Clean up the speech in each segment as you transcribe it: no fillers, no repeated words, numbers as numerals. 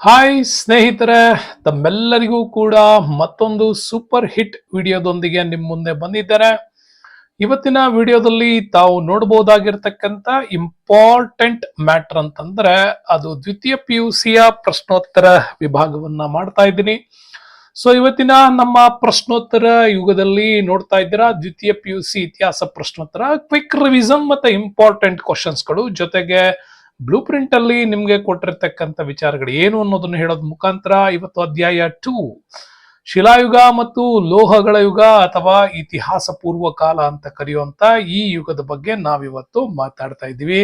Hi ಸ್ನೇಹಿತರೆ, ತಮ್ಮೆಲ್ಲರಿಗೂ ಕೂಡ ಮತ್ತೊಂದು ಸೂಪರ್ ಹಿಟ್ ವಿಡಿಯೋದೊಂದಿಗೆ ನಿಮ್ಮ ಮುಂದೆ ಬಂದಿದ್ದಾರೆ. ಇವತ್ತಿನ ವಿಡಿಯೋದಲ್ಲಿ ತಾವು ನೋಡಬಹುದಾಗಿರ್ತಕ್ಕಂಥ ಇಂಪಾರ್ಟೆಂಟ್ ಮ್ಯಾಟರ್ ಅಂತಂದ್ರೆ ಅದು ದ್ವಿತೀಯ PUCಯ ಪ್ರಶ್ನೋತ್ತರ ವಿಭಾಗವನ್ನ ಮಾಡ್ತಾ ಇದ್ದೀನಿ. ಸೊ ಇವತ್ತಿನ ನಮ್ಮ ಪ್ರಶ್ನೋತ್ತರ ಯುಗದಲ್ಲಿ ನೋಡ್ತಾ ಇದ್ದೀರಾ, ದ್ವಿತೀಯ PUC ಇತಿಹಾಸ ಪ್ರಶ್ನೋತ್ತರ, ಕ್ವಿಕ್ ರಿವಿಷನ್ ಮತ್ತೆ ಇಂಪಾರ್ಟೆಂಟ್ ಕ್ವಶನ್ಸ್ಗಳು, ಜೊತೆಗೆ ಬ್ಲೂ ಪ್ರಿಂಟ್ ಅಲ್ಲಿ ನಿಮ್ಗೆ ಕೊಟ್ಟಿರ್ತಕ್ಕಂಥ ವಿಚಾರಗಳು ಏನು ಅನ್ನೋದನ್ನ ಹೇಳೋದ್ ಮುಖಾಂತರ ಇವತ್ತು ಅಧ್ಯಾಯ 2 ಶಿಲಾಯುಗ ಮತ್ತು ಲೋಹಗಳ ಯುಗ ಅಥವಾ ಇತಿಹಾಸ ಪೂರ್ವ ಕಾಲ ಅಂತ ಕರೆಯುವಂತ ಈ ಯುಗದ ಬಗ್ಗೆ ನಾವಿವತ್ತು ಮಾತಾಡ್ತಾ ಇದ್ದೀವಿ.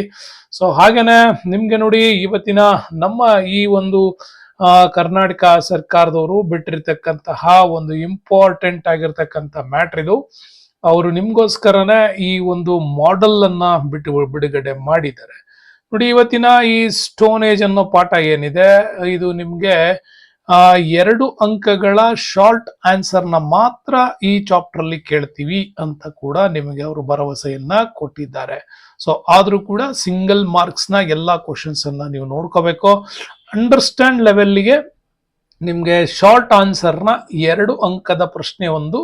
ಸೊ ಹಾಗೇನೆ ನಿಮ್ಗೆ ನೋಡಿ, ಇವತ್ತಿನ ನಮ್ಮ ಈ ಒಂದು ಕರ್ನಾಟಕ ಸರ್ಕಾರದವರು ಬಿಟ್ಟಿರ್ತಕ್ಕಂತಹ ಒಂದು ಇಂಪಾರ್ಟೆಂಟ್ ಆಗಿರ್ತಕ್ಕಂಥ ಮ್ಯಾಟ್ರ್ ಇದು. ಅವರು ನಿಮ್ಗೋಸ್ಕರನೇ ಈ ಒಂದು ಮಾಡೆಲ್ ಅನ್ನ ಬಿಡುಗಡೆ ಮಾಡಿದ್ದಾರೆ. ನೋಡಿ, ಇವತ್ತಿನ ಈ ಸ್ಟೋನ್ ಏಜ್ ಅನ್ನೋ ಪಾಠ ಏನಿದೆ, ಇದು ನಿಮ್ಗೆ 2 ಅಂಕಗಳ ಶಾರ್ಟ್ ಆನ್ಸರ್ ನ ಮಾತ್ರ ಈ ಚಾಪ್ಟರ್ ಅಲ್ಲಿ ಕೇಳ್ತೀವಿ ಅಂತ ಕೂಡ ನಿಮಗೆ ಅವರು ಭರವಸೆಯನ್ನ ಕೊಟ್ಟಿದ್ದಾರೆ. ಸೊ ಆದ್ರೂ ಕೂಡ ಸಿಂಗಲ್ ಮಾರ್ಕ್ಸ್ ನ ಎಲ್ಲಾ ಕ್ವಶನ್ಸ್ ಅನ್ನ ನೀವು ನೋಡ್ಕೋಬೇಕು. ಅಂಡರ್ಸ್ಟ್ಯಾಂಡ್ ಲೆವೆಲ್ಗೆ ನಿಮ್ಗೆ ಶಾರ್ಟ್ ಆನ್ಸರ್ ನ 2 ಅಂಕದ ಪ್ರಶ್ನೆ ಒಂದು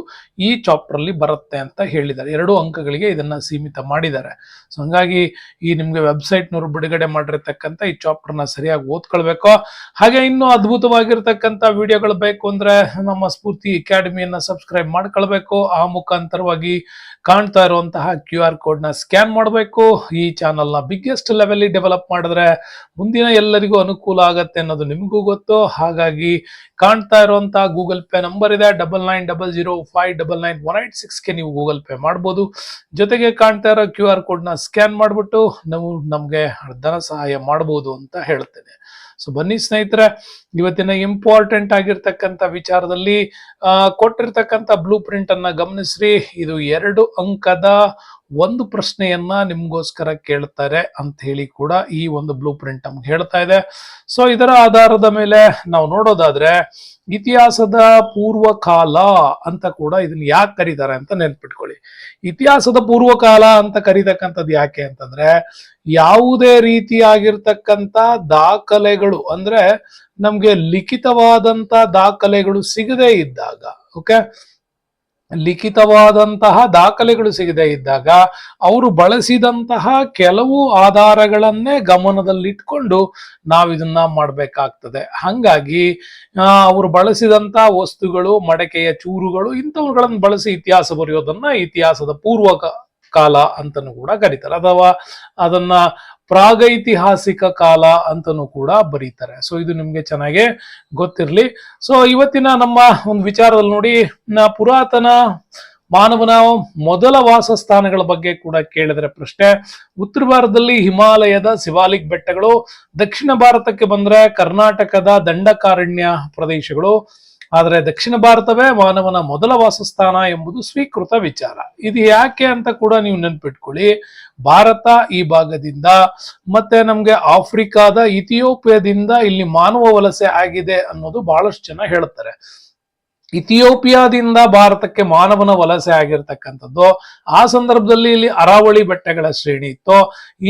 ಈ ಚಾಪ್ಟರ್ ಅಲ್ಲಿ ಬರುತ್ತೆ ಅಂತ ಹೇಳಿದ್ದಾರೆ. 2 ಅಂಕಗಳಿಗೆ ಇದನ್ನ ಸೀಮಿತ ಮಾಡಿದ್ದಾರೆ. ಸೊ ಹಂಗಾಗಿ ಈ ನಿಮ್ಗೆ ವೆಬ್ಸೈಟ್ ನವರು ಬಿಡುಗಡೆ ಮಾಡಿರ್ತಕ್ಕಂಥ ಈ ಚಾಪ್ಟರ್ ನ ಸರಿಯಾಗಿ ಓದ್ಕೊಳ್ಬೇಕು. ಹಾಗೆ ಇನ್ನು ಅದ್ಭುತವಾಗಿರ್ತಕ್ಕಂಥ ವಿಡಿಯೋಗಳು ಬೇಕು ಅಂದ್ರೆ ನಮ್ಮ ಸ್ಫೂರ್ತಿ ಅಕಾಡೆಮಿಯನ್ನ ಸಬ್ಸ್ಕ್ರೈಬ್ ಮಾಡ್ಕೊಳ್ಬೇಕು. ಆ ಮುಖಾಂತರವಾಗಿ ಕಾಣ್ತಾ ಇರುವಂತಹ QR ಕೋಡ್ ನ ಸ್ಕ್ಯಾನ್ ಮಾಡಬೇಕು. ಈ ಚಾನಲ್ ನ ಬಿಗ್ಗೆಸ್ಟ್ ಲೆವೆಲ್ ಡೆವಲಪ್ ಮಾಡಿದ್ರೆ ಮುಂದಿನ ಎಲ್ಲರಿಗೂ ಅನುಕೂಲ ಆಗತ್ತೆ ಅನ್ನೋದು ನಿಮಗೂ ಗೊತ್ತು. ಹಾಗಾಗಿ ಕಾಣ್ತಾ ಇರುವಂತಹ ಗೂಗಲ್ ಪೇ ನಂಬರ್ ಇದೆ 9900599186 ನೀವು ಗೂಗಲ್ ಪೇ ಮಾಡಬಹುದು. ಜೊತೆಗೆ ಕಾಣ್ತಾ ಇರೋ QR ಕೋಡ್ ನ ಸ್ಕ್ಯಾನ್ ಮಾಡ್ಬಿಟ್ಟು ನಾವು ನಮ್ಗೆ ಧನ ಸಹಾಯ ಮಾಡಬಹುದು ಅಂತ ಹೇಳ್ತೇನೆ. ಸೊ ಬನ್ನಿ ಸ್ನೇಹಿತರೆ, ಇವತ್ತಿನ ಇಂಪಾರ್ಟೆಂಟ್ ಆಗಿರ್ತಕ್ಕಂಥ ವಿಚಾರದಲ್ಲಿ ಕೊಟ್ಟಿರ್ತಕ್ಕಂಥ ಬ್ಲೂ ಪ್ರಿಂಟ್ ಅನ್ನ ಗಮನಿಸ್ರಿ. ಇದು 2 ಅಂಕದ ಒಂದು ಪ್ರಶ್ನೆಯನ್ನ ನಿಮ್ಗೋಸ್ಕರ ಕೇಳ್ತಾರೆ ಅಂತ ಹೇಳಿ ಕೂಡ ಈ ಒಂದು ಬ್ಲೂ ಪ್ರಿಂಟ್ ನಮ್ಗೆ ಹೇಳ್ತಾ ಇದೆ. ಸೊ ಇದರ ಆಧಾರದ ಮೇಲೆ ನಾವು ನೋಡೋದಾದ್ರೆ ಇತಿಹಾಸದ ಪೂರ್ವಕಾಲ ಅಂತ ಕೂಡ ಇದನ್ನ ಯಾಕೆ ಕರೀತಾರೆ ಅಂತ ನೆನ್ಪಿಟ್ಕೊಳ್ಳಿ. ಇತಿಹಾಸದ ಪೂರ್ವಕಾಲ ಅಂತ ಕರೀತಕ್ಕಂಥದ್ದು ಯಾಕೆ ಅಂತಂದ್ರೆ, ಯಾವುದೇ ರೀತಿಯಾಗಿರ್ತಕ್ಕಂಥ ದಾಖಲೆಗಳು ಅಂದ್ರೆ ನಮ್ಗೆ ಲಿಖಿತವಾದಂತ ದಾಖಲೆಗಳು ಸಿಗದೇ ಇದ್ದಾಗ, ಓಕೆ, ಲಿಖಿತವಾದಂತಹ ದಾಖಲೆಗಳು ಸಿಗದೇ ಇದ್ದಾಗ ಅವರು ಬಳಸಿದಂತಹ ಕೆಲವು ಆಧಾರಗಳನ್ನೇ ಗಮನದಲ್ಲಿಟ್ಕೊಂಡು ನಾವಿದನ್ನ ಮಾಡಬೇಕಾಗ್ತದೆ. ಹಂಗಾಗಿ ಅವರು ಬಳಸಿದಂತಹ ವಸ್ತುಗಳು, ಮಡಕೆಯ ಚೂರುಗಳು, ಇಂಥವುಗಳನ್ನು ಬಳಸಿ ಇತಿಹಾಸ ಬರೆಯೋದನ್ನ ಇತಿಹಾಸದ ಪೂರ್ವ ಕಾಲ ಅಂತನೂ ಕೂಡ ಕರೀತಾರೆ, ಅಥವಾ ಅದನ್ನ ಪ್ರಾಗೈತಿಹಾಸಿಕ ಕಾಲ ಅಂತನೂ ಕೂಡ ಬರೀತಾರೆ. ಸೊ ಇದು ನಿಮ್ಗೆ ಚೆನ್ನಾಗಿ ಗೊತ್ತಿರ್ಲಿ. ಸೊ ಇವತ್ತಿನ ನಮ್ಮ ಒಂದು ವಿಚಾರದಲ್ಲಿ ನೋಡಿ, ಪುರಾತನ ಮಾನವನ ಮೊದಲ ವಾಸಸ್ಥಾನಗಳ ಬಗ್ಗೆ ಕೂಡ ಕೇಳಿದ್ರೆ ಪ್ರಶ್ನೆ. ಉತ್ತರ ಭಾರತದಲ್ಲಿ ಹಿಮಾಲಯದ ಶಿವಾಲಿಕ್ ಬೆಟ್ಟಗಳು, ದಕ್ಷಿಣ ಭಾರತಕ್ಕೆ ಬಂದ್ರೆ ಕರ್ನಾಟಕದ ದಂಡಕಾರಣ್ಯ ಪ್ರದೇಶಗಳು. ಆದರೆ ದಕ್ಷಿಣ ಭಾರತವೇ ಮಾನವನ ಮೊದಲ ವಾಸಸ್ಥಾನ ಎಂಬುದು ಸ್ವೀಕೃತ ವಿಚಾರ. ಇದು ಯಾಕೆ ಅಂತ ಕೂಡ ನೀವು ನೆನ್ಪಿಟ್ಕೊಳ್ಳಿ. ಭಾರತ ಈ ಭಾಗದಿಂದ ಮತ್ತೆ ನಮ್ಗೆ ಆಫ್ರಿಕಾದ ಇಥಿಯೋಪಿಯಾದಿಂದ ಇಲ್ಲಿ ಮಾನವ ವಲಸೆ ಆಗಿದೆ ಅನ್ನೋದು ಬಹಳಷ್ಟು ಜನ ಹೇಳ್ತಾರೆ. ಇಥಿಯೋಪಿಯಾದಿಂದ ಭಾರತಕ್ಕೆ ಮಾನವನ ವಲಸೆ ಆಗಿರ್ತಕ್ಕಂಥದ್ದು. ಆ ಸಂದರ್ಭದಲ್ಲಿ ಇಲ್ಲಿ ಅರಾವಳಿ ಬೆಟ್ಟಗಳ ಶ್ರೇಣಿ ಇತ್ತು,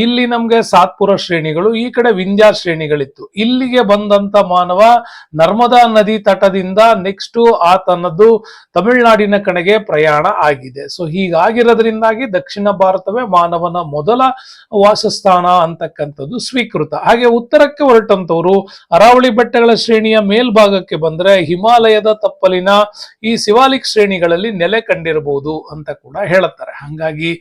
ಇಲ್ಲಿ ನಮ್ಗೆ ಸಾತ್ಪುರ ಶ್ರೇಣಿಗಳು, ಈ ಕಡೆ ವಿಂಧ್ಯ ಶ್ರೇಣಿಗಳಿತ್ತು. ಇಲ್ಲಿಗೆ ಬಂದಂತ ಮಾನವ ನರ್ಮದಾ ನದಿ ತಟದಿಂದ ನೆಕ್ಸ್ಟ್ ಆತನದ್ದು ತಮಿಳುನಾಡಿನ ಕಡೆಗೆ ಪ್ರಯಾಣ ಆಗಿದೆ. ಸೊ ಹೀಗಾಗಿರೋದ್ರಿಂದಾಗಿ ದಕ್ಷಿಣ ಭಾರತವೇ ಮಾನವನ ಮೊದಲ ವಾಸಸ್ಥಾನ ಅಂತಕ್ಕಂಥದ್ದು ಸ್ವೀಕೃತ. ಹಾಗೆ ಉತ್ತರಕ್ಕೆ ಹೊರಟಂತವರು ಅರಾವಳಿ ಬೆಟ್ಟಗಳ ಶ್ರೇಣಿಯ ಮೇಲ್ಭಾಗಕ್ಕೆ ಬಂದ್ರೆ ಹಿಮಾಲಯದ ತಪ್ಪಲಿನ ಈ ಶಿವಾಲಿಕ್ ಶ್ರೇಣಿಗಳಲ್ಲಿ ನೆಲೆ ಕಂಡಿರಬಹುದು ಅಂತ ಕೂಡ ಹೇಳುತ್ತಾರೆ. ಹಾಗಾಗಿ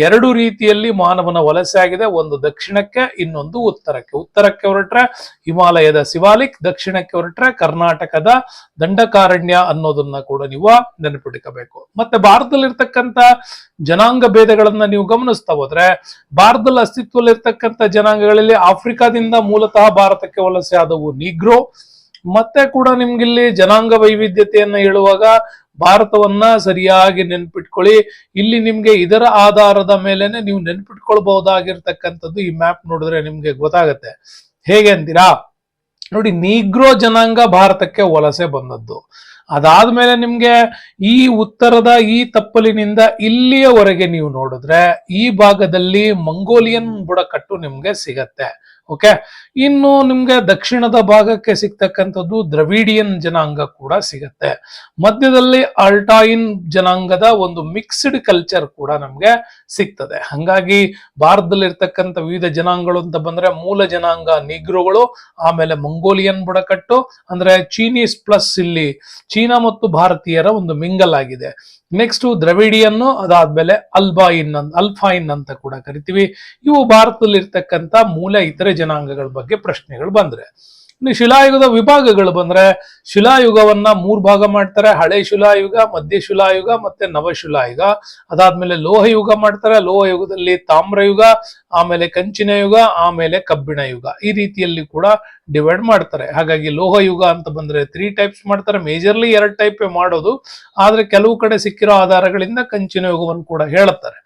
2 ರೀತಿಯಲ್ಲಿ ಮಾನವನ ವಲಸೆ ಆಗಿದೆ, ಒಂದು ದಕ್ಷಿಣಕ್ಕೆ, ಇನ್ನೊಂದು ಉತ್ತರಕ್ಕೆ. ಉತ್ತರಕ್ಕೆ ಹೊರಟ್ರೆ ಹಿಮಾಲಯದ ಶಿವಾಲಿಕ್, ದಕ್ಷಿಣಕ್ಕೆ ಹೊರಟ್ರೆ ಕರ್ನಾಟಕದ ದಂಡಕಾರಣ್ಯ ಅನ್ನೋದನ್ನ ಕೂಡ ನೀವು ನೆನಪಿಟ್ಕೋಬೇಕು. ಮತ್ತೆ ಭಾರತದಲ್ಲಿರ್ತಕ್ಕಂಥ ಜನಾಂಗ ಭೇದಗಳನ್ನ ನೀವು ಗಮನಿಸ್ತಾ ಹೋದ್ರೆ, ಭಾರತದಲ್ಲಿ ಅಸ್ತಿತ್ವದಲ್ಲಿರ್ತಕ್ಕಂಥ ಜನಾಂಗಗಳಲ್ಲಿ ಆಫ್ರಿಕಾದಿಂದ ಮೂಲತಃ ಭಾರತಕ್ಕೆ ವಲಸೆ ಆದವು ನೀಗ್ರೋ. ಮತ್ತೆ ಕೂಡ ನಿಮ್ಗಿಲ್ಲಿ ಜನಾಂಗ ವೈವಿಧ್ಯತೆಯನ್ನ ಹೇಳುವಾಗ ಭಾರತವನ್ನ ಸರಿಯಾಗಿ ನೆನ್ಪಿಟ್ಕೊಳ್ಳಿ. ಇಲ್ಲಿ ನಿಮ್ಗೆ ಇದರ ಆಧಾರದ ಮೇಲೆನೆ ನೀವು ನೆನ್ಪಿಟ್ಕೊಳ್ಬಹುದಾಗಿರ್ತಕ್ಕಂಥದ್ದು ಈ ಮ್ಯಾಪ್ ನೋಡಿದ್ರೆ ನಿಮ್ಗೆ ಗೊತ್ತಾಗತ್ತೆ. ಹೇಗೆ ಅಂತೀರಾ ನೋಡಿ, ನೀಗ್ರೋ ಜನಾಂಗ ಭಾರತಕ್ಕೆ ವಲಸೆ ಬಂದದ್ದು. ಅದಾದ್ಮೇಲೆ ನಿಮ್ಗೆ ಈ ಉತ್ತರದ ಈ ತಪ್ಪಲಿನಿಂದ ಇಲ್ಲಿಯವರೆಗೆ ನೀವು ನೋಡಿದ್ರೆ ಈ ಭಾಗದಲ್ಲಿ ಮಂಗೋಲಿಯನ್ ಬುಡಕಟ್ಟು ನಿಮ್ಗೆ ಸಿಗತ್ತೆ. ಓಕೆ, ಇನ್ನು ನಿಮ್ಗೆ ದಕ್ಷಿಣದ ಭಾಗಕ್ಕೆ ಸಿಗ್ತಕ್ಕಂಥದ್ದು ದ್ರವಿಡಿಯನ್ ಜನಾಂಗ ಕೂಡ ಸಿಗತ್ತೆ. ಮಧ್ಯದಲ್ಲಿ ಅಲ್ಟೈನ್ ಜನಾಂಗದ ಒಂದು ಮಿಕ್ಸ್ಡ್ ಕಲ್ಚರ್ ಕೂಡ ನಮ್ಗೆ ಸಿಗ್ತದೆ. ಹಂಗಾಗಿ ಭಾರತದಲ್ಲಿ ಇರ್ತಕ್ಕಂಥ ವಿವಿಧ ಜನಾಂಗಗಳು ಅಂತ ಬಂದ್ರೆ ಮೂಲ ಜನಾಂಗ ನಿಗ್ರೋಗಳು, ಆಮೇಲೆ ಮಂಗೋಲಿಯನ್ ಬುಡಕಟ್ಟು ಅಂದ್ರೆ ಚೀನೀಸ್ ಪ್ಲಸ್ ಇಲ್ಲಿ ಚೀನಾ ಮತ್ತು ಭಾರತೀಯರ ಒಂದು ಮಿಂಗಲ್ ಆಗಿದೆ. ನೆಕ್ಸ್ಟ್ ದ್ರವಿಡಿಯನ್ನು, ಅದಾದ್ಮೇಲೆ ಅಲ್ಫೈನ್ ಅಂತ ಕೂಡ ಕರಿತೀವಿ. ಇವು ಭಾರತದಲ್ಲಿ ಇರ್ತಕ್ಕಂಥ ಮೂಲ ಇತರೆ ಜನಾಂಗಗಳ ಬಗ್ಗೆ ಪ್ರಶ್ನೆಗಳು ಬಂದ್ರೆ. ಇನ್ನು ಶಿಲಾಯುಗದ ವಿಭಾಗಗಳು ಬಂದ್ರೆ ಶಿಲಾಯುಗವನ್ನ 3 ಭಾಗ ಮಾಡ್ತಾರೆ. ಹಳೆ ಶಿಲಾಯುಗ, ಮಧ್ಯ ಶಿಲಾಯುಗ ಮತ್ತೆ ನವಶಿಲಾಯುಗ. ಅದಾದ್ಮೇಲೆ ಲೋಹಯುಗ ಮಾಡ್ತಾರೆ. ಲೋಹಯುಗದಲ್ಲಿ ತಾಮ್ರಯುಗ, ಆಮೇಲೆ ಕಂಚಿನ ಯುಗ, ಆಮೇಲೆ ಕಬ್ಬಿಣ ಯುಗ, ಈ ರೀತಿಯಲ್ಲಿ ಕೂಡ ಡಿವೈಡ್ ಮಾಡ್ತಾರೆ. ಹಾಗಾಗಿ ಲೋಹಯುಗ ಅಂತ ಬಂದ್ರೆ 3 ಟೈಪ್ಸ್ ಮಾಡ್ತಾರೆ. ಮೇಜರ್ಲಿ 2 ಟೈಪ್ ಮಾಡೋದು, ಆದ್ರೆ ಕೆಲವು ಕಡೆ ಸಿಕ್ಕಿರೋ ಆಧಾರಗಳಿಂದ ಕಂಚಿನ ಯುಗವನ್ನು ಕೂಡ ಹೇಳುತ್ತಾರೆ.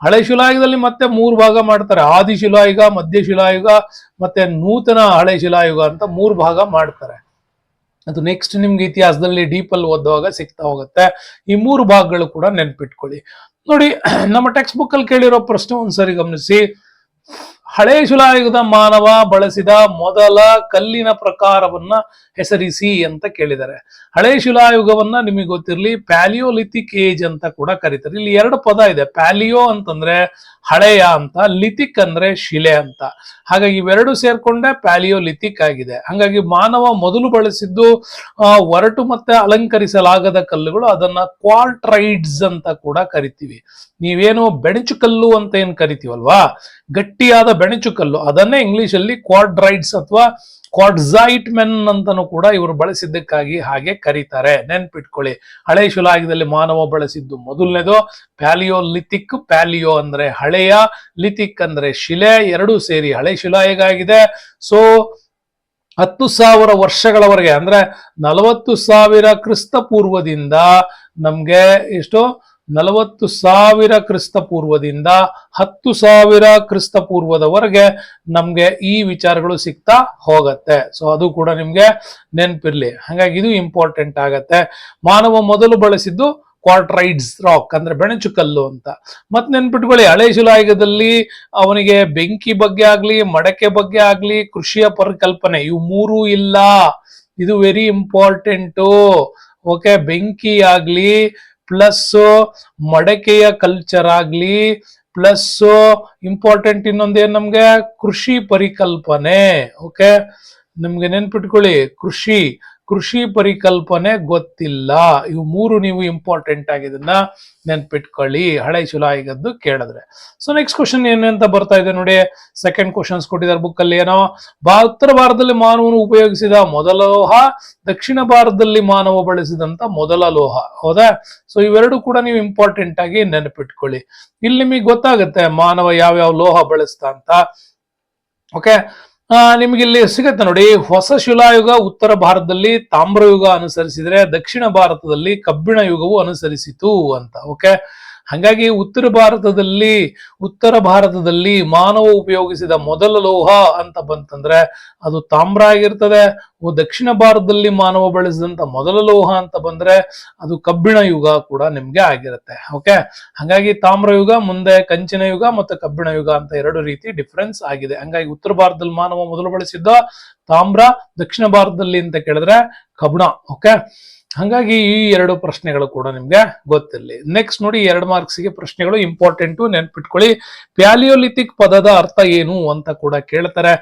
ಹಳೆ ಶಿಲಾಯುಗದಲ್ಲಿ ಮತ್ತೆ 3 ಭಾಗ ಮಾಡ್ತಾರೆ. ಆದಿ ಶಿಲಾಯುಗ, ಮಧ್ಯ ಶಿಲಾಯುಗ ಮತ್ತೆ ನೂತನ ಹಳೆ ಶಿಲಾಯುಗ ಅಂತ 3 ಭಾಗ ಮಾಡ್ತಾರೆ. ಅದು ನೆಕ್ಸ್ಟ್ ನಿಮ್ಗೆ ಇತಿಹಾಸದಲ್ಲಿ ಡೀಪಲ್ಲಿ ಓದುವಾಗ ಸಿಗ್ತಾ ಹೋಗುತ್ತೆ. ಈ 3 ಭಾಗಗಳು ಕೂಡ ನೆನ್ಪಿಟ್ಕೊಳ್ಳಿ. ನೋಡಿ, ನಮ್ಮ ಟೆಕ್ಸ್ಟ್ ಬುಕ್ ಅಲ್ಲಿ ಕೇಳಿರೋ ಪ್ರಶ್ನೆ ಒಂದ್ಸರಿ ಗಮನಿಸಿ. ಹಳೆ ಶಿಲಾಯುಗದ ಮಾನವ ಬಳಸಿದ ಮೊದಲ ಕಲ್ಲಿನ ಪ್ರಕಾರವನ್ನ ಹೆಸರಿಸಿ ಅಂತ ಕೇಳಿದ್ದಾರೆ. ಹಳೆ ಶಿಲಾಯುಗವನ್ನ ನಿಮಗೆ ಗೊತ್ತಿರಲಿ ಪ್ಯಾಲಿಯೋಲಿಥಿಕ್ ಏಜ್ ಅಂತ ಕೂಡ ಕರೀತಾರೆ. ಇಲ್ಲಿ 2 ಪದ ಇದೆ. ಪ್ಯಾಲಿಯೋ ಅಂತಂದ್ರೆ ಹಳೆಯ ಅಂತ, ಲಿಥಿಕ್ ಅಂದ್ರೆ ಶಿಲೆ ಅಂತ. ಹಾಗಾಗಿ ಇವೆರಡು ಸೇರ್ಕೊಂಡೆ ಪ್ಯಾಲಿಯೋಲಿಥಿಕ್ ಆಗಿದೆ. ಹಾಗಾಗಿ ಮಾನವ ಮೊದಲು ಬಳಸಿದ್ದು ಒರಟು ಮತ್ತೆ ಅಲಂಕರಿಸಲಾಗದ ಕಲ್ಲುಗಳು, ಅದನ್ನ ಕ್ವಾರ್ಟ್ರೈಡ್ಸ್ ಅಂತ ಕೂಡ ಕರಿತೀವಿ. ನೀವೇನು ಬೆಣಚು ಕಲ್ಲು ಅಂತ ಏನ್ ಕರಿತೀವಲ್ವಾ, ಗಟ್ಟಿಯಾದ ಬೆಣಚು ಕಲ್ಲು, ಅದನ್ನೇ ಇಂಗ್ಲಿಷ್ ಅಲ್ಲಿ ಕ್ವಾರ್ಟ್ರೈಡ್ಸ್ ಅಥವಾ ಕ್ವಾರ್ಟ್ಜೈಟ್ ಮೆನ್ ಅಂತಾನೂ ಕೂಡ ಇವರು ಬಳಸಿದ್ದಕ್ಕಾಗಿ ಹಾಗೆ ಕರೀತಾರೆ. ನೆನ್ಪಿಟ್ಕೊಳ್ಳಿ, ಹಳೆ ಶಿಲಾಯುಗದಲ್ಲಿ ಮಾನವ ಬಳಸಿದ್ದು ಮೊದಲನೇದು ಪ್ಯಾಲಿಯೋಲಿಥಿಕ್. ಪ್ಯಾಲಿಯೋ ಅಂದ್ರೆ ಹಳೆಯ, ಲಿಥಿಕ್ ಅಂದ್ರೆ ಶಿಲೆ, ಎರಡೂ ಸೇರಿ ಹಳೆ ಶಿಲಾಯುಗ ಆಗಿದೆ. ಸೊ 10,000 ವರ್ಷಗಳವರೆಗೆ ಅಂದ್ರೆ 40,000 ಕ್ರಿಸ್ತ ಪೂರ್ವದಿಂದ ನಮ್ಗೆ ಎಷ್ಟು 40,000 ಕ್ರಿಸ್ತ ಪೂರ್ವದಿಂದ 10,000 ಕ್ರಿಸ್ತ ಪೂರ್ವದವರೆಗೆ ನಮ್ಗೆ ಈ ವಿಚಾರಗಳು ಸಿಗ್ತಾ ಹೋಗತ್ತೆ. ಸೊ ಅದು ಕೂಡ ನಿಮ್ಗೆ ನೆನ್ಪಿರ್ಲಿ. ಹಾಗಾಗಿ ಇದು ಇಂಪಾರ್ಟೆಂಟ್ ಆಗತ್ತೆ. ಮಾನವ ಮೊದಲು ಬಳಸಿದ್ದು ಕ್ವಾರ್ಟ್ರೈಡ್ಸ್ ರಾಕ್ ಅಂದ್ರೆ ಬೆಣಚು ಕಲ್ಲು ಅಂತ. ಮತ್ ನೆನ್ಪಿಟ್ಕೊಳ್ಳಿ, ಹಳೆ ಶಿಲಾಯುಗದಲ್ಲಿ ಅವನಿಗೆ ಬೆಂಕಿ ಬಗ್ಗೆ ಆಗ್ಲಿ, ಮಡಕೆ ಬಗ್ಗೆ ಆಗ್ಲಿ, ಕೃಷಿಯ ಪರಿಕಲ್ಪನೆ ಇವು 3 ಇಲ್ಲ. ಇದು ವೆರಿ ಇಂಪಾರ್ಟೆಂಟು. ಓಕೆ, ಬೆಂಕಿ ಆಗ್ಲಿ ಪ್ಲಸ್ ಮಡಕೆಯ ಕಲ್ಚರ್ ಆಗ್ಲಿ ಪ್ಲಸ್ ಇಂಪಾರ್ಟೆಂಟ್ ಇನ್ನೊಂದೇನು ನಮ್ಗೆ ಕೃಷಿ ಪರಿಕಲ್ಪನೆ. ಓಕೆ, ನಿಮ್ಗೆ ನೆನ್ಪಿಟ್ಕೊಳ್ಳಿ, ಕೃಷಿ ಪರಿಕಲ್ಪನೆ ಗೊತ್ತಿಲ್ಲ. ಇವು 3 ನೀವು ಇಂಪಾರ್ಟೆಂಟ್ ಆಗಿದನ್ನ ನೆನ್ಪಿಟ್ಕೊಳ್ಳಿ ಹಳೆ ಶಿಲಾಯುಗದ್ದು ಕೇಳಿದ್ರೆ. ಸೊ ನೆಕ್ಸ್ಟ್ ಕ್ವಶನ್ ಏನು ಅಂತ ಬರ್ತಾ ಇದೆ ನೋಡಿ. ಸೆಕೆಂಡ್ ಕ್ವಶನ್ಸ್ ಕೊಟ್ಟಿದ್ದಾರೆ ಬುಕ್ ಅಲ್ಲಿ. ಏನೋ ಉತ್ತರ ಭಾರತದಲ್ಲಿ ಮಾನವನು ಉಪಯೋಗಿಸಿದ ಮೊದಲ ಲೋಹ, ದಕ್ಷಿಣ ಭಾರತದಲ್ಲಿ ಮಾನವ ಬಳಸಿದಂತ ಮೊದಲ ಲೋಹ. ಹೌದಾ? ಸೊ ಇವೆರಡು ಕೂಡ ನೀವು ಇಂಪಾರ್ಟೆಂಟ್ ಆಗಿ ನೆನಪಿಟ್ಕೊಳ್ಳಿ. ಇಲ್ಲಿ ನಿಮಗೆ ಗೊತ್ತಾಗುತ್ತೆ ಮಾನವ ಯಾವ್ಯಾವ ಲೋಹ ಬಳಸ್ತಾ ಅಂತ. ಓಕೆ, ನಿಮ್ಗೆ ಇಲ್ಲಿ ಸಿಗತ್ತೆ ನೋಡಿ. ಹೊಸ ಶಿಲಾಯುಗ ಉತ್ತರ ಭಾರತದಲ್ಲಿ ತಾಮ್ರಯುಗ ಅನುಸರಿಸಿದ್ರೆ ದಕ್ಷಿಣ ಭಾರತದಲ್ಲಿ ಕಬ್ಬಿಣ ಯುಗವು ಅನುಸರಿಸಿತು ಅಂತ. ಓಕೆ, ಹಾಗಾಗಿ ಉತ್ತರ ಭಾರತದಲ್ಲಿ ಮಾನವ ಉಪಯೋಗಿಸಿದ ಮೊದಲ ಲೋಹ ಅಂತ ಬಂತಂದ್ರೆ ಅದು ತಾಮ್ರ ಆಗಿರ್ತದೆ. ದಕ್ಷಿಣ ಭಾರತದಲ್ಲಿ ಮಾನವ ಬಳಸಿದಂತ ಮೊದಲ ಲೋಹ ಅಂತ ಬಂದ್ರೆ ಅದು ಕಬ್ಬಿಣ ಯುಗ ಕೂಡ ನಿಮ್ಗೆ ಆಗಿರುತ್ತೆ. ಓಕೆ, ಹಾಗಾಗಿ ತಾಮ್ರ ಯುಗ, ಮುಂದೆ ಕಂಚಿನ ಯುಗ ಮತ್ತು ಕಬ್ಬಿಣ ಯುಗ ಅಂತ 2 ರೀತಿ ಡಿಫರೆನ್ಸ್ ಆಗಿದೆ. ಹಂಗಾಗಿ ಉತ್ತರ ಭಾರತದಲ್ಲಿ ಮಾನವ ಮೊದಲು ಬಳಸಿದ್ದ ತಾಮ್ರ, ದಕ್ಷಿಣ ಭಾರತದಲ್ಲಿ ಅಂತ ಕೇಳಿದ್ರೆ ಕಬ್ಬಿಣ. ಓಕೆ, ಹಾಗಾಗಿ ಈ 2 ಪ್ರಶ್ನೆಗಳು ಕೂಡ ನಿಮ್ಗೆ ಗೊತ್ತಿರಲಿ. ನೆಕ್ಸ್ಟ್ ನೋಡಿ, 2 ಮಾರ್ಕ್ಸ್ಗೆ ಪ್ರಶ್ನೆಗಳು ಇಂಪಾರ್ಟೆಂಟ್, ನೆನ್ಪಿಟ್ಕೊಳ್ಳಿ. ಪ್ಯಾಲಿಯೋಲಿಥಿಕ್ ಪದದ ಅರ್ಥ ಏನು ಅಂತ ಕೂಡ ಕೇಳ್ತಾರೆ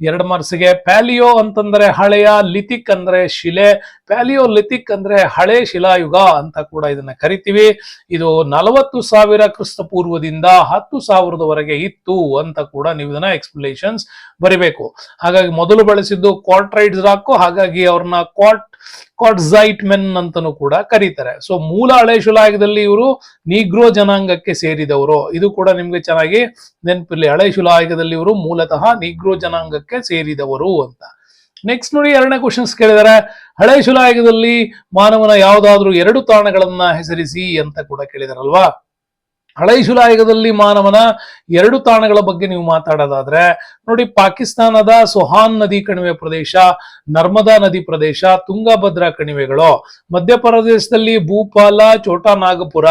2 ಮಾರ್ಕ್ಸ್ಗೆ. ಪ್ಯಾಲಿಯೋ ಅಂತಂದ್ರೆ ಹಳೆಯ, ಲಿಥಿಕ್ ಅಂದ್ರೆ ಶಿಲೆ, ಪ್ಯಾಲಿಯೋಲಿಥಿಕ್ ಅಂದ್ರೆ ಹಳೆ ಶಿಲಾಯುಗ ಅಂತ ಕೂಡ ಇದನ್ನ ಕರಿತೀವಿ. ಇದು 40,000 ಕ್ರಿಸ್ತ ಪೂರ್ವದಿಂದ 10,000ದವರೆಗೆ ಇತ್ತು ಅಂತ ಕೂಡ ನೀವು ಇದನ್ನ ಎಕ್ಸ್ಪ್ಲನೇಷನ್ಸ್ ಬರಿಬೇಕು. ಹಾಗಾಗಿ ಮೊದಲು ಬಳಸಿದ್ದು ಕ್ವಾರ್ಟ್ರೈಡ್ಸ್ ರಾಕು, ಹಾಗಾಗಿ ಅವ್ರನ್ನ ಕ್ವಾರ್ಟ್ಜೈಟ್ ಮೆನ್ ಅಂತಾನೂ ಕೂಡ ಕರೀತಾರೆ. ಸೊ ಮೂಲ ಹಳೆ ಶಿಲಾಯುಗದಲ್ಲಿ ಇವರು ನೀಗ್ರೋ ಜನಾಂಗಕ್ಕೆ ಸೇರಿದವರು. ಇದು ಕೂಡ ನಿಮ್ಗೆ ಚೆನ್ನಾಗಿ ನೆನಪಿರ್ಲಿ. ಹಳೆ ಶಿಲಾಯುಗದಲ್ಲಿ ಇವರು ಮೂಲತಃ ನೀಗ್ರೋ ಜನಾಂಗಕ್ಕೆ ಸೇರಿದವರು ಅಂತ. ನೆಕ್ಸ್ಟ್ ನೋಡಿ, 2ನೇ ಕ್ವಶನ್ಸ್ ಕೇಳಿದರೆ ಹಳೆ ಶಿಲಾಯುಗದಲ್ಲಿ ಮಾನವನ ಯಾವುದಾದ್ರೂ 2 ತಾಣಗಳನ್ನ ಹೆಸರಿಸಿ ಅಂತ ಕೂಡ ಕೇಳಿದಾರಲ್ವಾ. ಹಳೆ ಶಿಲಾಯುಗದಲ್ಲಿ ಮಾನವನ 2 ತಾಣಗಳ ಬಗ್ಗೆ ನೀವು ಮಾತಾಡೋದಾದ್ರೆ ನೋಡಿ, ಪಾಕಿಸ್ತಾನದ ಸೊಹಾನ್ ನದಿ ಕಣಿವೆ ಪ್ರದೇಶ, ನರ್ಮದಾ ನದಿ ಪ್ರದೇಶ, ತುಂಗಭದ್ರಾ ಕಣಿವೆಗಳು. ಮಧ್ಯಪ್ರದೇಶದಲ್ಲಿ ಭೂಪಾಲ, ಚೋಟಾ ನಾಗಪುರ,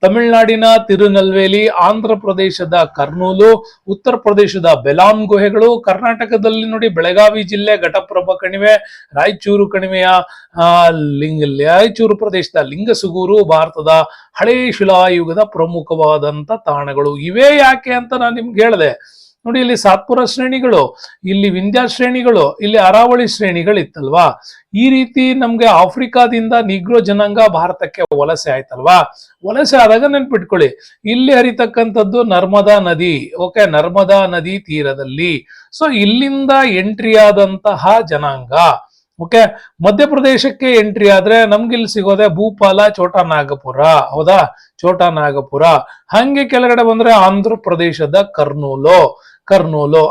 ತಮಿಳುನಾಡಿನ ತಿರುನಲ್ವೇಲಿ, ಆಂಧ್ರ ಪ್ರದೇಶದ ಕರ್ನೂಲು, ಉತ್ತರ ಪ್ರದೇಶದ ಬೆಲಾಂ ಗುಹೆಗಳು, ಕರ್ನಾಟಕದಲ್ಲಿ ನೋಡಿ ಬೆಳಗಾವಿ ಜಿಲ್ಲೆ ಘಟಪ್ರಭಾ ಕಣಿವೆ, ರಾಯಚೂರು ಕಣಿವೆಯ ರಾಯಚೂರು ಪ್ರದೇಶದ ಲಿಂಗಸುಗೂರು ಭಾರತದ ಹಳೇ ಶಿಲಾಯುಗದ ಪ್ರಮುಖವಾದಂತ ತಾಣಗಳು. ಇವೇ ಯಾಕೆ ಅಂತ ನಾನು ನಿಮ್ಗೆ ಹೇಳಿದೆ. ನೋಡಿ, ಇಲ್ಲಿ ಸಾತ್ಪುರ ಶ್ರೇಣಿಗಳು, ಇಲ್ಲಿ ವಿಂಧ್ಯ ಶ್ರೇಣಿಗಳು, ಇಲ್ಲಿ ಅರಾವಳಿ ಶ್ರೇಣಿಗಳಿತ್ತಲ್ವಾ. ಈ ರೀತಿ ನಮ್ಗೆ ಆಫ್ರಿಕಾದಿಂದ ನಿಗ್ರೋ ಜನಾಂಗ ಭಾರತಕ್ಕೆ ವಲಸೆ ಆಯ್ತಲ್ವಾ. ವಲಸೆ ಆದಾಗ ನೆನ್ಪಿಟ್ಕೊಳ್ಳಿ, ಇಲ್ಲಿ ಹರಿತಕ್ಕಂಥದ್ದು ನರ್ಮದಾ ನದಿ. ಓಕೆ, ನರ್ಮದಾ ನದಿ ತೀರದಲ್ಲಿ. ಸೊ ಇಲ್ಲಿಂದ ಎಂಟ್ರಿ ಆದಂತಹ ಜನಾಂಗ. ಓಕೆ, ಮಧ್ಯಪ್ರದೇಶಕ್ಕೆ ಎಂಟ್ರಿ ಆದ್ರೆ ನಮ್ಗಿಲ್ಲಿ ಸಿಗೋದೆ ಭೂಪಾಲ, ಛೋಟಾ ನಾಗಪುರ. ಹೌದಾ, ಛೋಟಾ ನಾಗಪುರ. ಹಂಗೆ ಕೆಳಗಡೆ ಬಂದ್ರೆ ಆಂಧ್ರ ಪ್ರದೇಶದ ಕರ್ನೂಲು.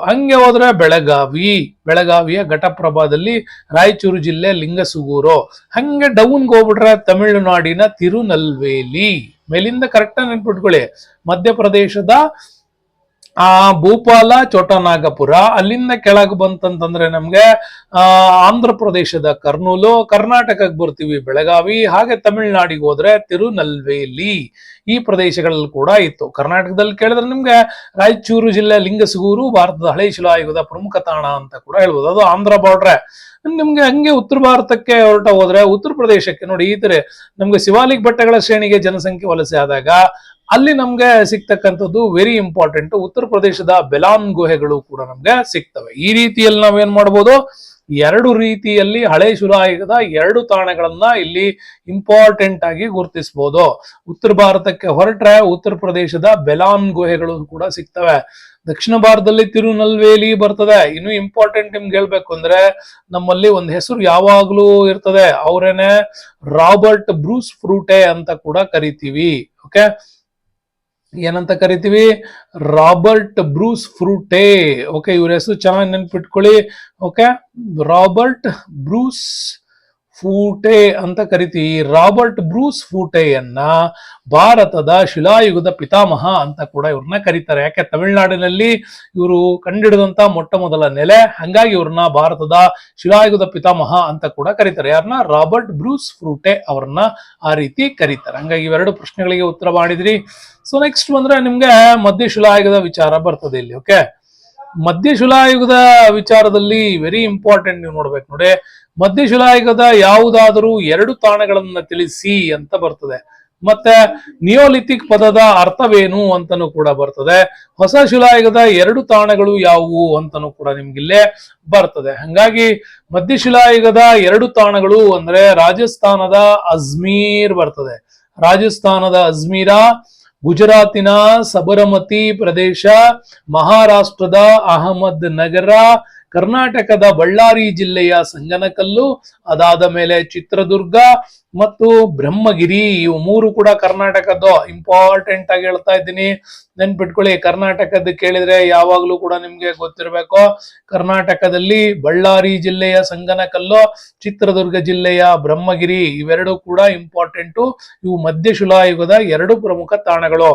ಹಂಗೆ ಹೋದ್ರೆ ಬೆಳಗಾವಿಯ ಘಟಪ್ರಭಾದಲ್ಲಿ ರಾಯಚೂರು ಜಿಲ್ಲೆ ಲಿಂಗಸುಗೂರು. ಹಂಗೆ ಡೌನ್ಗೆ ಹೋಗ್ಬಿಟ್ರೆ ತಮಿಳುನಾಡಿನ ತಿರುನಲ್ವೇಲಿ. ಮೇಲಿಂದ ಕರೆಕ್ಟ್ ನೆನ್ಪಿಟ್ಕೊಳ್ಳಿ, ಮಧ್ಯಪ್ರದೇಶದ ಭೂಪಾಲ, ಛೋಟಾ ನಾಗಪುರ. ಅಲ್ಲಿಂದ ಕೆಳಗೆ ಬಂತಂತಂದ್ರೆ ನಮ್ಗೆ ಆಂಧ್ರ ಪ್ರದೇಶದ ಕರ್ನೂಲು, ಕರ್ನಾಟಕಕ್ಕೆ ಬರ್ತೀವಿ ಬೆಳಗಾವಿ, ಹಾಗೆ ತಮಿಳುನಾಡಿಗೆ ಹೋದ್ರೆ ತಿರುನಲ್ವೇಲಿ. ಈ ಪ್ರದೇಶಗಳಲ್ಲಿ ಕೂಡ ಇತ್ತು. ಕರ್ನಾಟಕದಲ್ಲಿ ಕೇಳಿದ್ರೆ ನಿಮ್ಗೆ ರಾಯಚೂರು ಜಿಲ್ಲೆ ಲಿಂಗಸುಗೂರು ಭಾರತದ ಹಳೆ ಶಿಲಾಯುಗದ ಪ್ರಮುಖ ತಾಣ ಅಂತ ಕೂಡ ಹೇಳ್ಬೋದು. ಅದು ಆಂಧ್ರ ಬಾರ್ಡ್ರೆ. ನಿಮ್ಗೆ ಹಂಗೆ ಉತ್ತರ ಭಾರತಕ್ಕೆ ಹೋದ್ರೆ ಉತ್ತರ ಪ್ರದೇಶಕ್ಕೆ ನೋಡಿ, ಈ ತರ ನಮ್ಗೆ ಶಿವಾಲಿಕ್ ಬೆಟ್ಟಗಳ ಶ್ರೇಣಿಗೆ ಜನಸಂಖ್ಯೆ ವಲಸೆ ಆದಾಗ ಅಲ್ಲಿ ನಮ್ಗೆ ಸಿಗ್ತಕ್ಕಂಥದ್ದು ವೆರಿ ಇಂಪಾರ್ಟೆಂಟ್. ಉತ್ತರ ಪ್ರದೇಶದ ಬೆಲಾನ್ ಗುಹೆಗಳು ಕೂಡ ನಮ್ಗೆ ಸಿಗ್ತವೆ. ಈ ರೀತಿಯಲ್ಲಿ ನಾವೇನ್ ಮಾಡ್ಬೋದು, ಎರಡು ರೀತಿಯಲ್ಲಿ ಹಳೆ ಶಿಲಾಯುಗದ ಎರಡು ತಾಣಗಳನ್ನ ಇಲ್ಲಿ ಇಂಪಾರ್ಟೆಂಟ್ ಆಗಿ ಗುರುತಿಸಬಹುದು. ಉತ್ತರ ಭಾರತಕ್ಕೆ ಹೊರಟ್ರೆ ಉತ್ತರ ಪ್ರದೇಶದ ಬೆಲಾನ್ ಗುಹೆಗಳು ಕೂಡ ಸಿಗ್ತವೆ. ದಕ್ಷಿಣ ಭಾರತದಲ್ಲಿ ತಿರುನಲ್ವೇಲಿ ಬರ್ತದೆ. ಇನ್ನು ಇಂಪಾರ್ಟೆಂಟ್ ನಿಮ್ಗೆ ಹೇಳ್ಬೇಕು ಅಂದ್ರೆ, ನಮ್ಮಲ್ಲಿ ಒಂದು ಹೆಸರು ಯಾವಾಗ್ಲೂ ಇರ್ತದೆ, ಅವರೇನೆ ರಾಬರ್ಟ್ ಬ್ರೂಸ್ ಫ್ರೂಟೆ ಅಂತ ಕೂಡ ಕರಿತೀವಿ. ಓಕೆ, ಏನಂತ ಕರಿತೀವಿ? Robert Bruce ಫ್ರೂಟೆ. ಓಕೆ, ಇವ್ರ ಹೆಸರು ಚೆನ್ನಾಗಿ ನೆನ್ಪಿಟ್ಕೊಳ್ಳಿ. ಓಕೆ, ರಾಬರ್ಟ್ ಬ್ರೂಸ್ ಫೂಟೆ ಅಂತ ಕರಿತೀವಿ. ರಾಬರ್ಟ್ ಬ್ರೂಸ್ ಫೂಟೆಯನ್ನ ಭಾರತದ ಶಿಲಾಯುಗದ ಪಿತಾಮಹ ಅಂತ ಕೂಡ ಇವ್ರನ್ನ ಕರೀತಾರೆ. ಯಾಕೆ? ತಮಿಳುನಾಡಿನಲ್ಲಿ ಇವರು ಕಂಡಿಡಿದಂತ ಮೊಟ್ಟ ಮೊದಲ ನೆಲೆ, ಹಂಗಾಗಿ ಇವ್ರನ್ನ ಭಾರತದ ಶಿಲಾಯುಗದ ಪಿತಾಮಹ ಅಂತ ಕೂಡ ಕರೀತಾರೆ. ಯಾರನ್ನ? ರಾಬರ್ಟ್ ಬ್ರೂಸ್ ಫ್ರೂಟೆ ಅವ್ರನ್ನ ಆ ರೀತಿ ಕರೀತಾರೆ. ಹಂಗಾಗಿ ಇವೆರಡು ಪ್ರಶ್ನೆಗಳಿಗೆ ಉತ್ತರ ಮಾಡಿದ್ರಿ. ಸೊ ನೆಕ್ಸ್ಟ್ ಬಂದ್ರೆ ನಿಮ್ಗೆ ಮಧ್ಯಶಿಲಾಯುಗದ ವಿಚಾರ ಬರ್ತದೆ ಇಲ್ಲಿ. ಓಕೆ, ಮಧ್ಯಶಿಲಾಯುಗದ ವಿಚಾರದಲ್ಲಿ ವೆರಿ ಇಂಪಾರ್ಟೆಂಟ್ ನೀವು ನೋಡ್ಬೇಕು ನೋಡಿ. ಮಧ್ಯಶಿಲಾಯುಗದ ಯಾವುದಾದರೂ ಎರಡು ತಾಣಗಳನ್ನ ತಿಳಿಸಿ ಅಂತ ಬರ್ತದೆ. ಮತ್ತೆ ನಿಯೋಲಿಥಿಕ್ ಪದದ ಅರ್ಥವೇನು ಅಂತನೂ ಕೂಡ ಬರ್ತದೆ. ಹೊಸ ಶಿಲಾಯುಗದ ಎರಡು ತಾಣಗಳು ಯಾವುವು ಅಂತನೂ ಕೂಡ ನಿಮ್ಗಿಲ್ಲೇ ಬರ್ತದೆ. ಹಂಗಾಗಿ ಮಧ್ಯಶಿಲಾಯುಗದ ಎರಡು ತಾಣಗಳು ಅಂದ್ರೆ ರಾಜಸ್ಥಾನದ ಅಜ್ಮೀರ್ ಬರ್ತದೆ. ರಾಜಸ್ಥಾನದ ಅಜ್ಮೀರ, ಗುಜರಾತಿನ ಸಬರಮತಿ ಪ್ರದೇಶ, ಮಹಾರಾಷ್ಟ್ರದ ಅಹಮದ್ ನಗರ, ಕರ್ನಾಟಕದ ಬಳ್ಳಾರಿ ಜಿಲ್ಲೆಯ ಸಂಗನಕಲ್ಲು, ಅದಾದ ಮೇಲೆ ಚಿತ್ರದುರ್ಗ ಮತ್ತು ಬ್ರಹ್ಮಗಿರಿ. ಇವು ಮೂರು ಕೂಡ ಕರ್ನಾಟಕದ್ದು. ಇಂಪಾರ್ಟೆಂಟ್ ಆಗಿ ಹೇಳ್ತಾ ಇದ್ದೀನಿ, ನೆನ್ಪಿಟ್ಕೊಳ್ಳಿ. ಕರ್ನಾಟಕದ ಕೇಳಿದ್ರೆ ಯಾವಾಗ್ಲೂ ಕೂಡ ನಿಮ್ಗೆ ಗೊತ್ತಿರಬೇಕು, ಕರ್ನಾಟಕದಲ್ಲಿ ಬಳ್ಳಾರಿ ಜಿಲ್ಲೆಯ ಸಂಗನಕಲ್ಲು, ಚಿತ್ರದುರ್ಗ ಜಿಲ್ಲೆಯ ಬ್ರಹ್ಮಗಿರಿ, ಇವೆರಡು ಕೂಡ ಇಂಪಾರ್ಟೆಂಟು. ಇವು ಮಧ್ಯಶಿಲಾಯುಗದ ಎರಡು ಪ್ರಮುಖ ತಾಣಗಳು.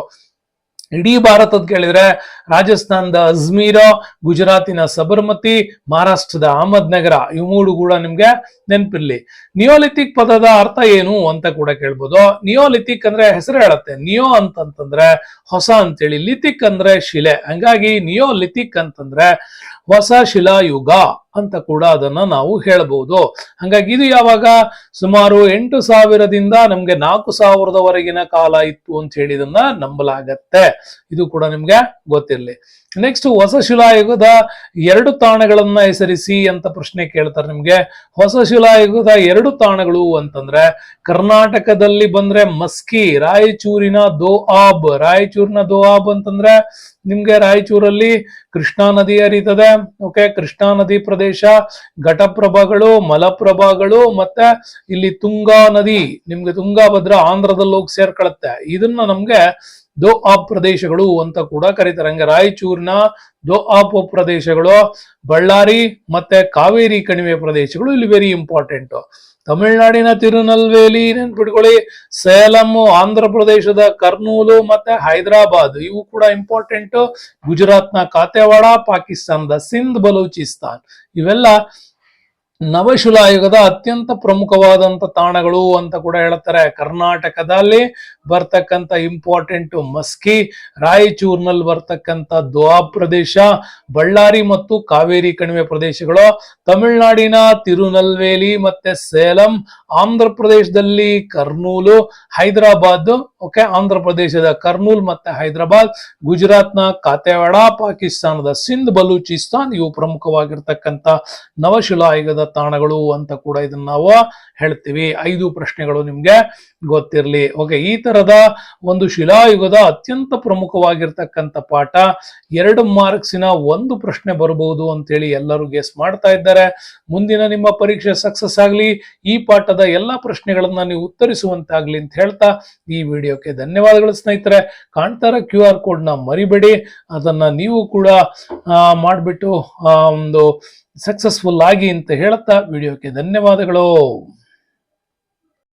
ಇಡೀ ಭಾರತದ ಕೇಳಿದ್ರೆ ರಾಜಸ್ಥಾನದ ಅಜ್ಮೀರ, ಗುಜರಾತಿನ ಸಬರ್ಮತಿ, ಮಹಾರಾಷ್ಟ್ರದ ಅಹಮದ್ ನಗರ, ಇವು ಮೂರು ಕೂಡ ನಿಮ್ಗೆ ನೆನಪಿರ್ಲಿ. ನಿಯೋಲಿಥಿಕ್ ಪದದ ಅರ್ಥ ಏನು ಅಂತ ಕೂಡ ಕೇಳ್ಬೋದು. ನಿಯೋಲಿಥಿಕ್ ಅಂದ್ರೆ ಹೆಸರು ಹೇಳತ್ತೆ. ನಿಯೋ ಅಂತಂತಂದ್ರೆ ಹೊಸ ಅಂತೇಳಿ, ಲಿಥಿಕ್ ಅಂದ್ರೆ ಶಿಲೆ. ಹಂಗಾಗಿ ನಿಯೋಲಿಥಿಕ್ ಅಂತಂದ್ರೆ ಹೊಸ ಶಿಲಾಯುಗ ಅಂತ ಕೂಡ ಅದನ್ನ ನಾವು ಹೇಳ್ಬಹುದು. ಹಂಗಾಗಿ ಇದು ಯಾವಾಗ? ಸುಮಾರು 8,000ದಿಂದ ನಮ್ಗೆ 4,000ದವರೆಗಿನ ಕಾಲ ಇತ್ತು ಅಂತ ಹೇಳಿದನ್ನ ನಂಬಲಾಗತ್ತೆ. ಇದು ಕೂಡ ನಿಮ್ಗೆ ಗೊತ್ತಿರ್ಲಿ. ನೆಕ್ಸ್ಟ್, ಹೊಸ ಶಿಲಾಯುಗದ ಎರಡು ತಾಣಗಳನ್ನ ಹೆಸರಿಸಿ ಅಂತ ಪ್ರಶ್ನೆ ಕೇಳ್ತಾರೆ ನಿಮ್ಗೆ. ಹೊಸ ಶಿಲಾಯುಗದ ಎರಡು ತಾಣಗಳು ಅಂತಂದ್ರೆ ಕರ್ನಾಟಕದಲ್ಲಿ ಬಂದ್ರೆ ಮಸ್ಕಿ, ರಾಯಚೂರಿನ ದೋಆಬ್. ರಾಯಚೂರಿನ ದೋಆಬ್ ಅಂತಂದ್ರೆ ನಿಮ್ಗೆ ರಾಯಚೂರಲ್ಲಿ ಕೃಷ್ಣಾ ನದಿ ಹರಿತದೆ. ಓಕೆ, ಕೃಷ್ಣಾ ನದಿ ಪ್ರದೇಶ, ಘಟಪ್ರಭಾಗಳು, ಮಲಪ್ರಭಾಗಳು, ಮತ್ತೆ ಇಲ್ಲಿ ತುಂಗಾ ನದಿ, ನಿಮ್ಗೆ ತುಂಗಾಭದ್ರಾ ಆಂಧ್ರದಲ್ಲಿ ಹೋಗಿ ಸೇರ್ಕೊಳತ್ತೆ. ಇದನ್ನ ನಮ್ಗೆ ದೋಆಬ್ ಪ್ರದೇಶಗಳು ಅಂತ ಕೂಡ ಕರೀತಾರೆ. ಹಂಗೆ ರಾಯಚೂರಿನ ದೋಆಬ್ ಪ್ರದೇಶಗಳು, ಬಳ್ಳಾರಿ ಮತ್ತೆ ಕಾವೇರಿ ಕಣಿವೆ ಪ್ರದೇಶಗಳು ಇಲ್ಲಿ ವೆರಿ ಇಂಪಾರ್ಟೆಂಟ್. ತಮಿಳುನಾಡಿನ ತಿರುನಲ್ವೇಲಿ ನೆನ್ಪಿಟ್ಕೊಳ್ಳಿ. ಸೇಲಂ, ಆಂಧ್ರ ಪ್ರದೇಶದ ಕರ್ನೂಲು ಮತ್ತೆ ಹೈದರಾಬಾದ್, ಇವು ಕೂಡ ಇಂಪಾರ್ಟೆಂಟ್. ಗುಜರಾತ್ನ ಕಾತೆವಾಡ, ಪಾಕಿಸ್ತಾನದ ಸಿಂಧ್, ಬಲೂಚಿಸ್ತಾನ್, ಇವೆಲ್ಲ ನವಶಿಲಾಯುಗದ ಅತ್ಯಂತ ಪ್ರಮುಖವಾದಂತ ತಾಣಗಳು ಅಂತ ಕೂಡ ಹೇಳ್ತಾರೆ. ಕರ್ನಾಟಕದಲ್ಲಿ ಬರ್ತಕ್ಕಂಥ ಇಂಪಾರ್ಟೆಂಟ್ ಮಸ್ಕಿ, ರಾಯಚೂರಿನಲ್ಲಿ ಬರ್ತಕ್ಕಂಥ ದೋಆಬ್ ಪ್ರದೇಶ, ಬಳ್ಳಾರಿ ಮತ್ತು ಕಾವೇರಿ ಕಣಿವೆ ಪ್ರದೇಶಗಳು, ತಮಿಳುನಾಡಿನ ತಿರುನಲ್ವೇಲಿ ಮತ್ತೆ ಸೇಲಂ, ಆಂಧ್ರ ಪ್ರದೇಶದಲ್ಲಿ ಕರ್ನೂಲು, ಹೈದರಾಬಾದ್, ಓಕೆ, ಆಂಧ್ರ ಪ್ರದೇಶದ ಕರ್ನೂಲ್ ಮತ್ತೆ ಹೈದರಾಬಾದ್, ಗುಜರಾತ್ನ ಕಾತೆವಾಡ, ಪಾಕಿಸ್ತಾನದ ಸಿಂಧ್, ಬಲೂಚಿಸ್ತಾನ್, ಇವು ಪ್ರಮುಖವಾಗಿರ್ತಕ್ಕಂಥ ನವಶಿಲಾಯುಗದ ತಾಣಗಳು ಅಂತ ಕೂಡ ಇದನ್ನ ನಾವು ಹೇಳ್ತೀವಿ. 5 ಪ್ರಶ್ನೆಗಳು ನಿಮ್ಗೆ ಗೊತ್ತಿರಲಿ. ಓಕೆ, ಈ ತರದ ಒಂದು ಶಿಲಾಯುಗದ ಅತ್ಯಂತ ಪ್ರಮುಖವಾಗಿರ್ತಕ್ಕಂಥ ಪಾಠ 2 ಮಾರ್ಕ್ಸಿನ 1 ಪ್ರಶ್ನೆ ಬರಬಹುದು ಅಂತೇಳಿ ಎಲ್ಲರೂ ಗೆಸ್ ಮಾಡ್ತಾ ಇದ್ದಾರೆ. ಮುಂದಿನ ನಿಮ್ಮ ಪರೀಕ್ಷೆ ಸಕ್ಸಸ್ ಆಗಲಿ, ಈ ಪಾಠದ ಎಲ್ಲಾ ಪ್ರಶ್ನೆಗಳನ್ನ ನೀವು ಉತ್ತರಿಸುವಂತಾಗ್ಲಿ ಅಂತ ಹೇಳ್ತಾ ಈ ವಿಡಿಯೋಕ್ಕೆ ಧನ್ಯವಾದಗಳು ಸ್ನೇಹಿತರೆ. ಕಾಣ್ತಾರ QR ಕೋಡ್ ನ ಮರಿಬೇಡಿ, ಅದನ್ನ ನೀವು ಕೂಡ ಮಾಡಿಬಿಟ್ಟು ಒಂದು ಸಕ್ಸಸ್ಫುಲ್ ಆಗಿ ಅಂತ ಹೇಳ್ತಾ ವಿಡಿಯೋಕ್ಕೆ ಧನ್ಯವಾದಗಳು.